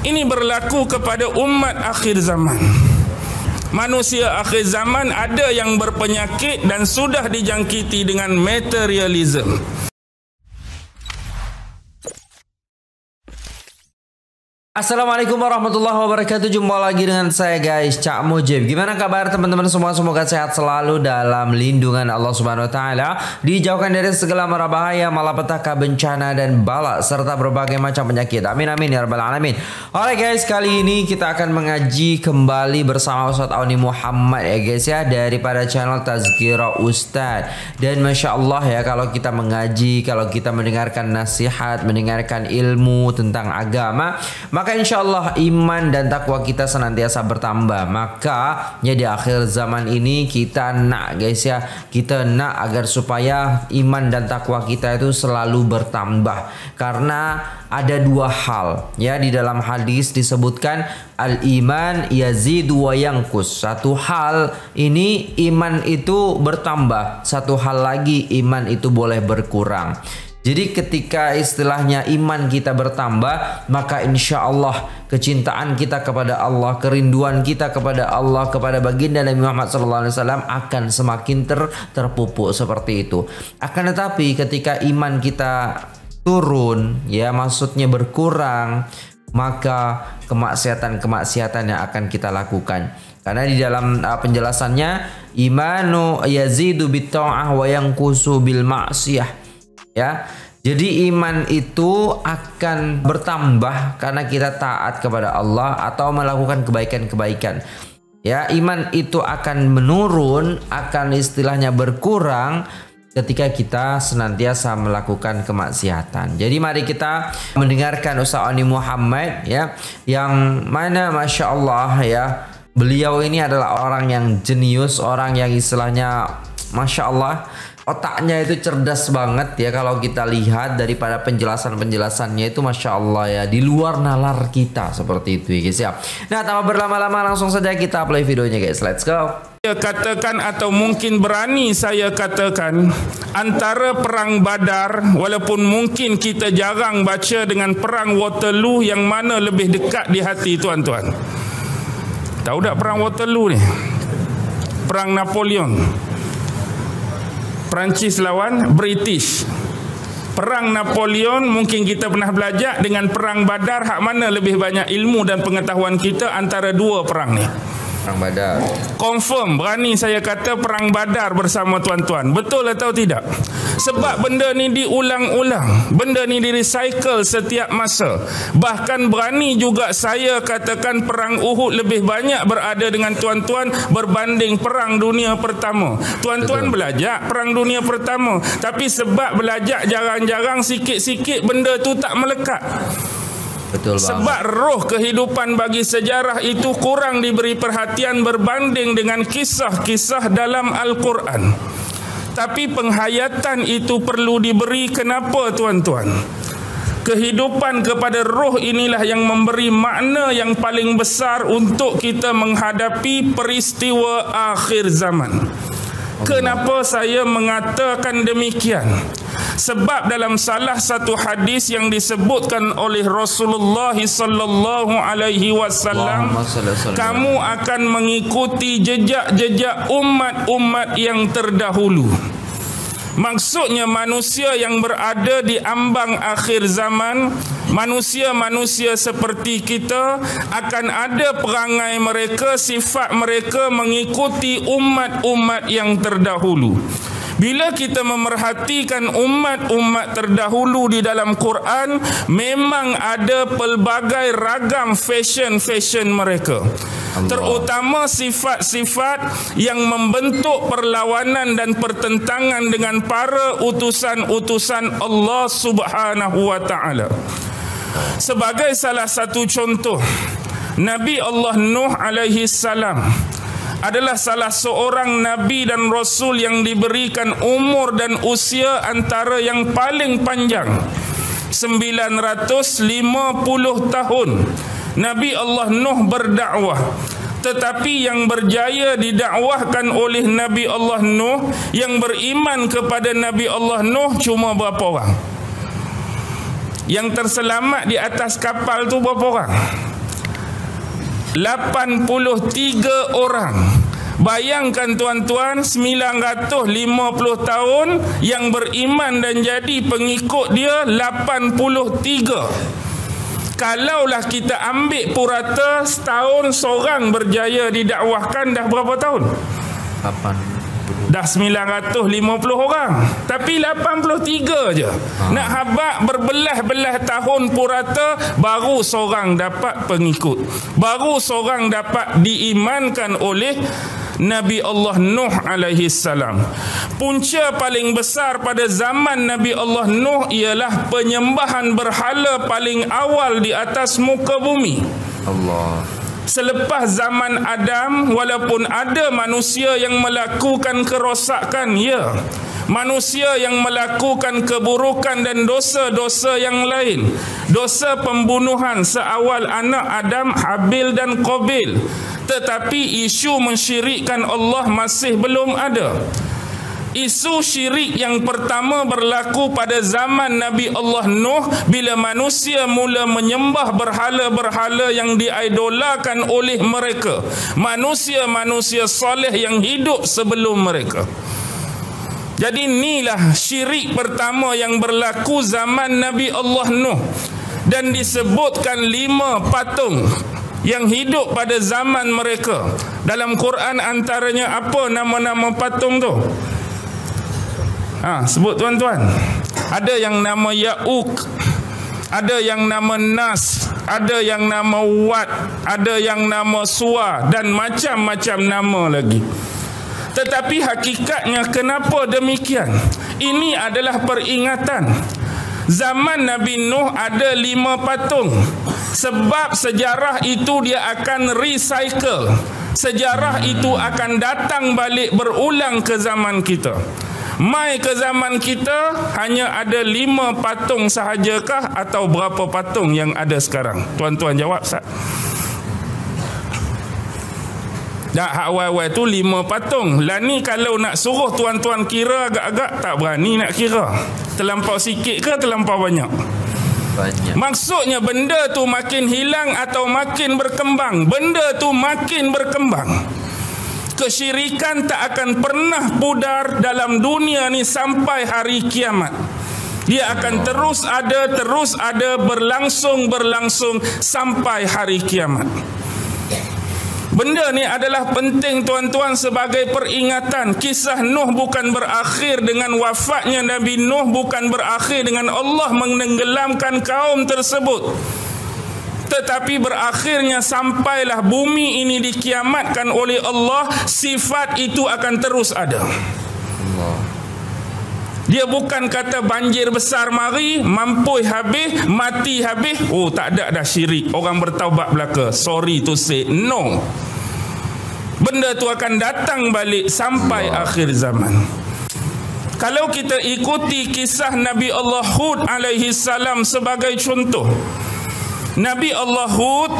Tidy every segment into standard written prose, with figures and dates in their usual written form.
Ini berlaku kepada umat akhir zaman. Manusia akhir zaman ada yang berpenyakit dan sudah dijangkiti dengan materialism. Assalamualaikum warahmatullahi wabarakatuh. Jumpa lagi dengan saya guys, Cak Mujib. Gimana kabar teman-teman semua? Semoga sehat selalu dalam lindungan Allah Subhanahu wa taala, dijauhkan dari segala mara bahaya, malapetaka, bencana dan bala serta berbagai macam penyakit. Amin amin ya rabbal alamin. Oke guys, kali ini kita akan mengaji kembali bersama Ustaz Auni Muhammad ya guys ya, daripada channel Tazkirah Ustaz. Dan Masya Allah ya, kalau kita mengaji, kalau kita mendengarkan nasihat, mendengarkan ilmu tentang agama, maka insya Allah iman dan takwa kita senantiasa bertambah. Maka ya di akhir zaman ini kita nak guys ya, kita nak agar supaya iman dan takwa kita itu selalu bertambah. Karena ada dua hal ya, di dalam hadis disebutkan al-iman yazidu wa yanqus. Satu hal ini iman itu bertambah, satu hal lagi iman itu boleh berkurang. Jadi ketika istilahnya iman kita bertambah, maka insya Allah kecintaan kita kepada Allah, kerinduan kita kepada Allah, kepada baginda Nabi Muhammad SAW akan semakin terpupuk seperti itu. Akan tetapi ketika iman kita turun, ya maksudnya berkurang, maka kemaksiatan-kemaksiatan yang akan kita lakukan. Karena di dalam penjelasannya, imanu yazidu bitta'ah wa yanqusu bil ma'siyah. Ya, jadi iman itu akan bertambah karena kita taat kepada Allah atau melakukan kebaikan-kebaikan. Ya, iman itu akan menurun, akan istilahnya berkurang ketika kita senantiasa melakukan kemaksiatan. Jadi mari kita mendengarkan Ustaz Auni Muhammad ya, yang mana Masya Allah ya, beliau ini adalah orang yang jenius, orang yang istilahnya Masya Allah, otaknya itu cerdas banget ya. Kalau kita lihat daripada penjelasannya itu Masya Allah ya, di luar nalar kita seperti itu ya guys ya. Nah, tanpa berlama-lama langsung saja kita play videonya guys. Let's go. Saya katakan atau mungkin berani saya katakan, antara perang Badar, walaupun mungkin kita jarang baca, dengan perang Waterloo, yang mana lebih dekat di hati tuan-tuan? Tahu tak perang Waterloo ni? Perang Napoleon, Perancis lawan British. Perang Napoleon mungkin kita pernah belajar, dengan perang Badar hak mana lebih banyak ilmu dan pengetahuan kita antara dua perang ni? Perang Badar. Confirm, berani saya kata perang Badar bersama tuan-tuan. Betul atau tidak? Sebab benda ni diulang-ulang, benda ni di-recycle setiap masa. Bahkan berani juga saya katakan perang Uhud lebih banyak berada dengan tuan-tuan berbanding perang dunia pertama. Tuan-tuan belajar perang dunia pertama, tapi sebab belajar jarang-jarang, sikit-sikit benda tu tak melekat. Betul banget. Sebab roh kehidupan bagi sejarah itu kurang diberi perhatian berbanding dengan kisah-kisah dalam Al-Quran. Tapi penghayatan itu perlu diberi. Kenapa tuan-tuan? Kehidupan kepada roh inilah yang memberi makna yang paling besar untuk kita menghadapi peristiwa akhir zaman. Kenapa saya mengatakan demikian? Sebab dalam salah satu hadis yang disebutkan oleh Rasulullah sallallahu alaihi wasallam, kamu akan mengikuti jejak-jejak umat-umat yang terdahulu. Maksudnya manusia yang berada di ambang akhir zaman, manusia-manusia seperti kita, akan ada perangai mereka, sifat mereka mengikuti umat-umat yang terdahulu. Bila kita memerhatikan umat-umat terdahulu di dalam Quran, memang ada pelbagai ragam fashion mereka. Terutama sifat-sifat yang membentuk perlawanan dan pertentangan dengan para utusan-utusan Allah Subhanahu wa taala. Sebagai salah satu contoh, Nabi Allah Nuh alaihi salam adalah salah seorang nabi dan rasul yang diberikan umur dan usia antara yang paling panjang, 950 tahun. Nabi Allah Nuh berdakwah, tetapi yang berjaya didakwahkan oleh Nabi Allah Nuh, yang beriman kepada Nabi Allah Nuh cuma berapa orang? Yang terselamat di atas kapal tu berapa orang? 83 orang. Bayangkan tuan-tuan, 950 tahun yang beriman dan jadi pengikut dia 83. Kalaulah kita ambil purata setahun seorang berjaya didakwahkan, dah berapa tahun? 8. Dah 950 orang. Tapi 83 je. Nak habaq berbelah-belah tahun purata, baru seorang dapat pengikut. Baru seorang dapat diimankan oleh Nabi Allah Nuh alaihi salam. Punca paling besar pada zaman Nabi Allah Nuh ialah penyembahan berhala paling awal di atas muka bumi. Allah. Selepas zaman Adam, walaupun ada manusia yang melakukan kerosakan, ya, manusia yang melakukan keburukan dan dosa-dosa yang lain, dosa pembunuhan seawal anak Adam, Habil dan Qabil, tetapi isu mensyirikkan Allah masih belum ada. Isu syirik yang pertama berlaku pada zaman Nabi Allah Nuh, bila manusia mula menyembah berhala-berhala yang diidolakan oleh mereka, manusia-manusia soleh yang hidup sebelum mereka. Jadi inilah syirik pertama yang berlaku zaman Nabi Allah Nuh. Dan disebutkan 5 patung yang hidup pada zaman mereka. Dalam Quran antaranya apa nama-nama patung tu? Sebut tuan-tuan. Ada yang nama Ya'uk, ada yang nama Nas, ada yang nama Wat, ada yang nama Suwa, dan macam-macam nama lagi. Tetapi hakikatnya kenapa demikian? Ini adalah peringatan. Zaman Nabi Nuh ada 5 patung. Sebab sejarah itu dia akan recycle. Sejarah itu akan datang balik berulang ke zaman kita. Mai ke zaman kita hanya ada 5 patung sahajakah, atau berapa patung yang ada sekarang? Tuan-tuan jawab, Ustaz. Dah awal-awal tu 5 patung. Lah ni kalau nak suruh tuan-tuan kira agak-agak tak berani nak kira. Terlampau sikit ke terlampau banyak? Banyak. Maksudnya benda tu makin hilang atau makin berkembang? Benda tu makin berkembang. Kesyirikan tak akan pernah pudar dalam dunia ni sampai hari kiamat. Dia akan terus ada, berlangsung sampai hari kiamat. Benda ni adalah penting tuan-tuan sebagai peringatan. Kisah Nuh bukan berakhir dengan wafatnya Nabi Nuh, bukan berakhir dengan Allah menenggelamkan kaum tersebut. Tetapi berakhirnya sampailah bumi ini dikiamatkan oleh Allah, sifat itu akan terus ada. Dia bukan kata banjir besar mari, mampui habis, mati habis, oh tak ada dah syirik, orang bertaubat belaka, sorry to say, no. Benda tu akan datang balik sampai akhir zaman. Kalau kita ikuti kisah Nabi Allah Hud alaihi salam sebagai contoh, Nabi Allah Hud,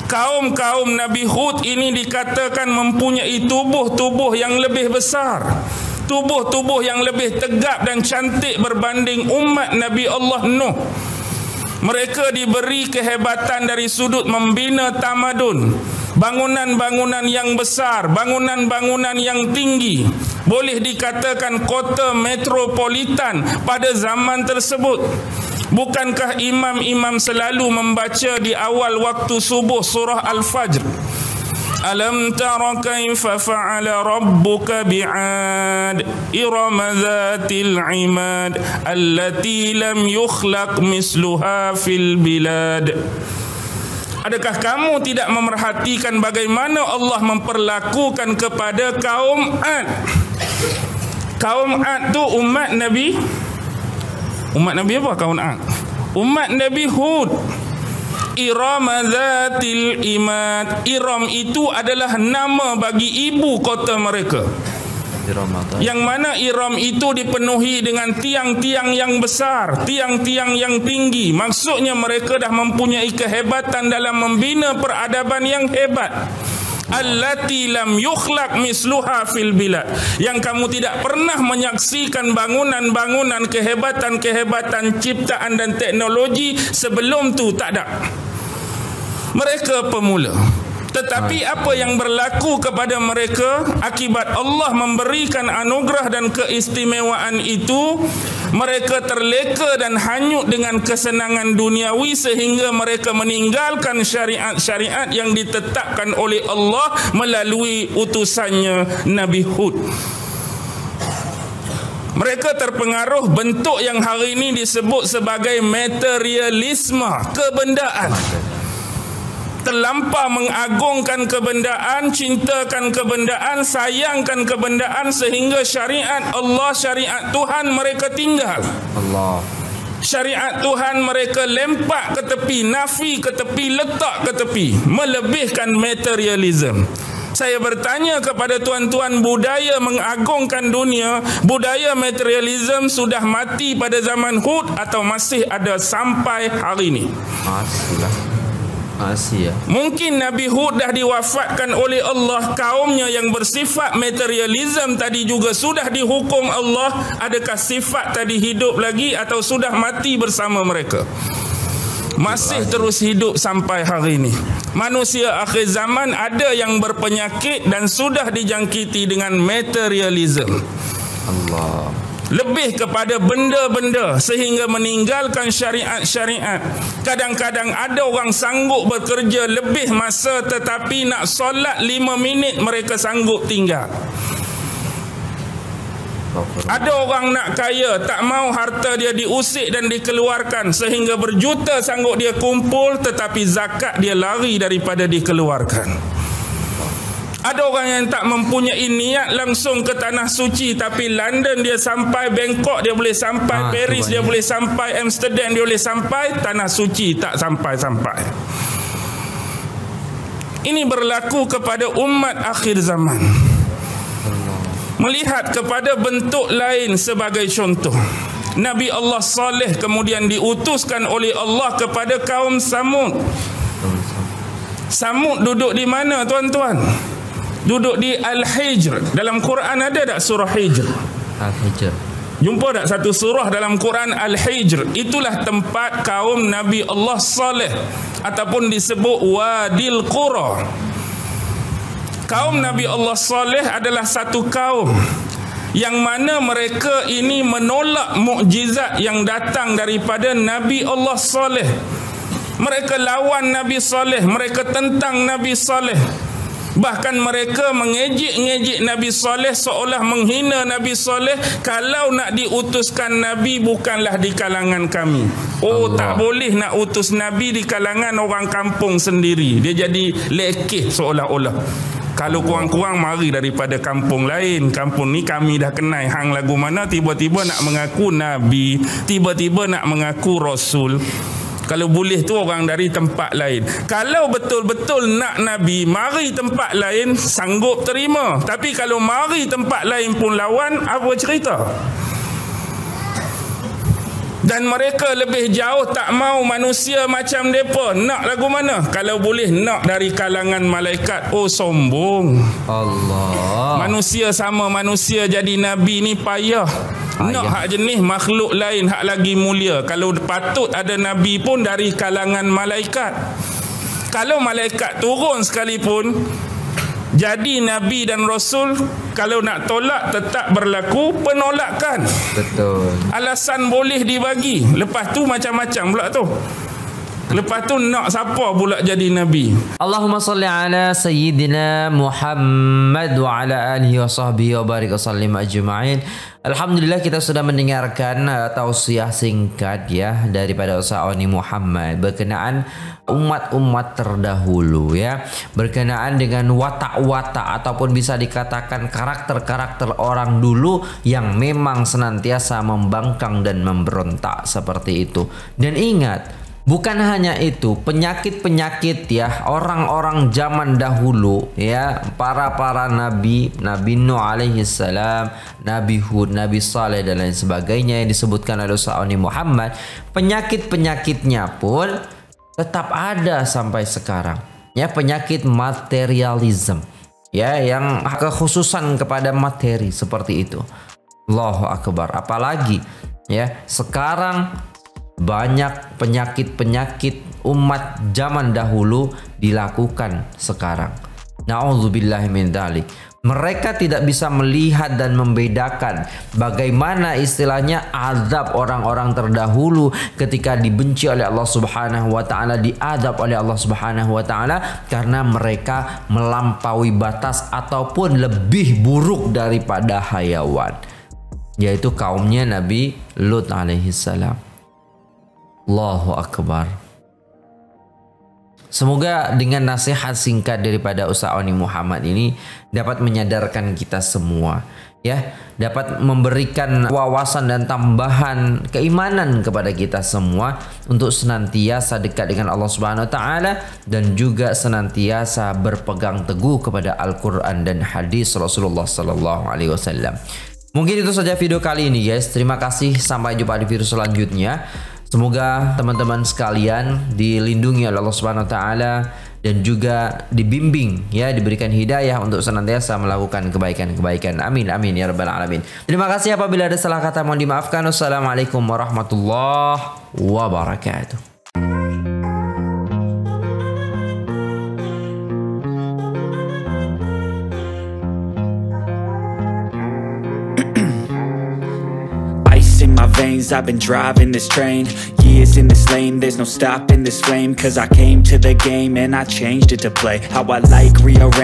kaum Nabi Hud ini dikatakan mempunyai tubuh-tubuh yang lebih besar, tubuh-tubuh yang lebih tegap dan cantik berbanding umat Nabi Allah Nuh. Mereka diberi kehebatan dari sudut membina tamadun, bangunan-bangunan yang besar, bangunan-bangunan yang tinggi. Boleh dikatakan kota metropolitan pada zaman tersebut. Bukankah imam-imam selalu membaca di awal waktu subuh surah Al-Fajr? Alam tara kaifa fa'ala rabbuka bi'ad irama dhatil imad allati lam yukhlaq misluha fil bilad. Adakah kamu tidak memerhatikan bagaimana Allah memperlakukan kepada kaum Ad? Kaum Ad tu umat Nabi. Umat Nabi apa kaum Ad? Umat Nabi Hud. Iram Zatil Imad. Iram itu adalah nama bagi ibu kota mereka. Yang mana Iram itu dipenuhi dengan tiang-tiang yang besar, tiang-tiang yang tinggi. Maksudnya mereka dah mempunyai kehebatan dalam membina peradaban yang hebat. Allati lam yukhlaq misluha fil bilad. Yang kamu tidak pernah menyaksikan bangunan-bangunan, kehebatan-kehebatan ciptaan dan teknologi sebelum tu tak ada. Mereka pemula. Tetapi apa yang berlaku kepada mereka akibat Allah memberikan anugerah dan keistimewaan itu, mereka terleka dan hanyut dengan kesenangan duniawi sehingga mereka meninggalkan syariat-syariat yang ditetapkan oleh Allah melalui utusannya Nabi Hud. Mereka terpengaruh bentuk yang hari ini disebut sebagai materialisme, kebendaan. Terlampau mengagungkan kebendaan, cintakan kebendaan, sayangkan kebendaan sehingga syariat Allah, syariat Tuhan mereka tinggal. Allah. Syariat Tuhan mereka lempak ke tepi, nafi ke tepi, letak ke tepi, melebihkan materialism. Saya bertanya kepada tuan-tuan, budaya mengagungkan dunia, budaya materialism sudah mati pada zaman Hud atau masih ada sampai hari ini? Masih ya. Mungkin Nabi Hud dah diwafatkan oleh Allah, kaumnya yang bersifat materialism tadi juga sudah dihukum Allah. Adakah sifat tadi hidup lagi atau sudah mati bersama mereka? Masih terus hidup sampai hari ini. Manusia akhir zaman ada yang berpenyakit dan sudah dijangkiti dengan materialism. Allah. Lebih kepada benda-benda sehingga meninggalkan syariat-syariat. Kadang-kadang ada orang sanggup bekerja lebih masa tetapi nak solat 5 minit mereka sanggup tinggal. Ada orang nak kaya, tak mau harta dia diusik dan dikeluarkan sehingga berjuta sanggup dia kumpul tetapi zakat dia lari daripada dikeluarkan. Ada orang yang tak mempunyai niat langsung ke tanah suci tapi London dia sampai, Bangkok dia boleh sampai, Paris dia boleh sampai, Amsterdam dia boleh sampai, tanah suci tak sampai-sampai. Ini berlaku kepada umat akhir zaman. Melihat kepada bentuk lain sebagai contoh, Nabi Allah Saleh kemudian diutuskan oleh Allah kepada kaum Samud. Samud duduk di mana tuan-tuan? Duduk di Al-Hijr. Dalam Quran ada tak surah Hijr? Al-Hijr. Jumpa tak satu surah dalam Quran Al-Hijr? Itulah tempat kaum Nabi Allah Saleh ataupun disebut Wadil Qura. Kaum Nabi Allah Saleh adalah satu kaum yang mana mereka ini menolak mukjizat yang datang daripada Nabi Allah Saleh. Mereka lawan Nabi Saleh, mereka tentang Nabi Saleh. Bahkan mereka mengejek-ngejek Nabi Saleh seolah menghina Nabi Saleh. Kalau nak diutuskan Nabi bukanlah di kalangan kami. Oh Allah. Tak boleh nak utus Nabi di kalangan orang kampung sendiri. Dia jadi lekeh seolah-olah. Kalau kurang-kurang mari daripada kampung lain. Kampung ni kami dah kenal hang lagu mana, tiba-tiba nak mengaku Nabi, tiba-tiba nak mengaku Rasul. Kalau boleh tu orang dari tempat lain. Kalau betul-betul nak Nabi, mari tempat lain sanggup terima. Tapi kalau mari tempat lain pun lawan, apa cerita? Dan mereka lebih jauh tak mau manusia macam mereka. Nak lagu mana? Kalau boleh nak dari kalangan malaikat. Oh sombong. Allah. Manusia sama manusia jadi Nabi ni payah. Nak hak jenis makhluk lain hak lagi mulia. Kalau patut ada Nabi pun dari kalangan malaikat. Kalau malaikat turun sekalipun, jadi Nabi dan Rasul, kalau nak tolak tetap berlaku penolakan. Betul. Alasan boleh dibagi. Lepas tu macam-macam pula tu. Lepas tu nak siapa pula jadi Nabi? Allahumma salli ala Sayyidina Muhammad wa ala alihi wa sahbihi wa barik wa sallim ajma'in. Alhamdulillah kita sudah mendengarkan tausiah singkat ya daripada Ustaz Oni Muhammad berkenaan umat-umat terdahulu ya, berkenaan dengan watak-watak ataupun bisa dikatakan karakter-karakter orang dulu yang memang senantiasa membangkang dan memberontak seperti itu. Dan ingat, bukan hanya itu, penyakit-penyakit ya orang-orang zaman dahulu ya, para nabi, Nabi Nuh alaihi salam, Nabi Hud, Nabi Saleh dan lain sebagainya yang disebutkan oleh Ustaz Oni Muhammad, penyakit-penyakitnya pun tetap ada sampai sekarang. Ya, penyakit materialism. Ya, yang kekhususan kepada materi seperti itu. Allahu Akbar. Apalagi ya, sekarang banyak penyakit-penyakit umat zaman dahulu dilakukan sekarang. Na'udzubillahi min dzalik. Mereka tidak bisa melihat dan membedakan bagaimana istilahnya azab orang-orang terdahulu ketika dibenci oleh Allah Subhanahu wa taala, diazab oleh Allah Subhanahu wa taala karena mereka melampaui batas ataupun lebih buruk daripada hayawan, yaitu kaumnya Nabi Lut alaihi salam. Allahu akbar. Semoga dengan nasihat singkat daripada Ustaz Oni Muhammad ini dapat menyadarkan kita semua, ya, dapat memberikan wawasan dan tambahan keimanan kepada kita semua untuk senantiasa dekat dengan Allah Subhanahu wa taala dan juga senantiasa berpegang teguh kepada Al-Qur'an dan hadis Rasulullah sallallahu alaihi wasallam. Mungkin itu saja video kali ini, guys. Terima kasih, sampai jumpa di video selanjutnya. Semoga teman-teman sekalian dilindungi oleh Allah Subhanahu wa taala dan juga dibimbing, ya, diberikan hidayah untuk senantiasa melakukan kebaikan-kebaikan. Amin amin ya rabbal alamin. Terima kasih, apabila ada salah kata mohon dimaafkan. Wassalamualaikum warahmatullahi wabarakatuh. In my veins, I've been driving this train, years in this lane, there's no stopping this flame, cause I came to the game and I changed it to play how I like, rearrange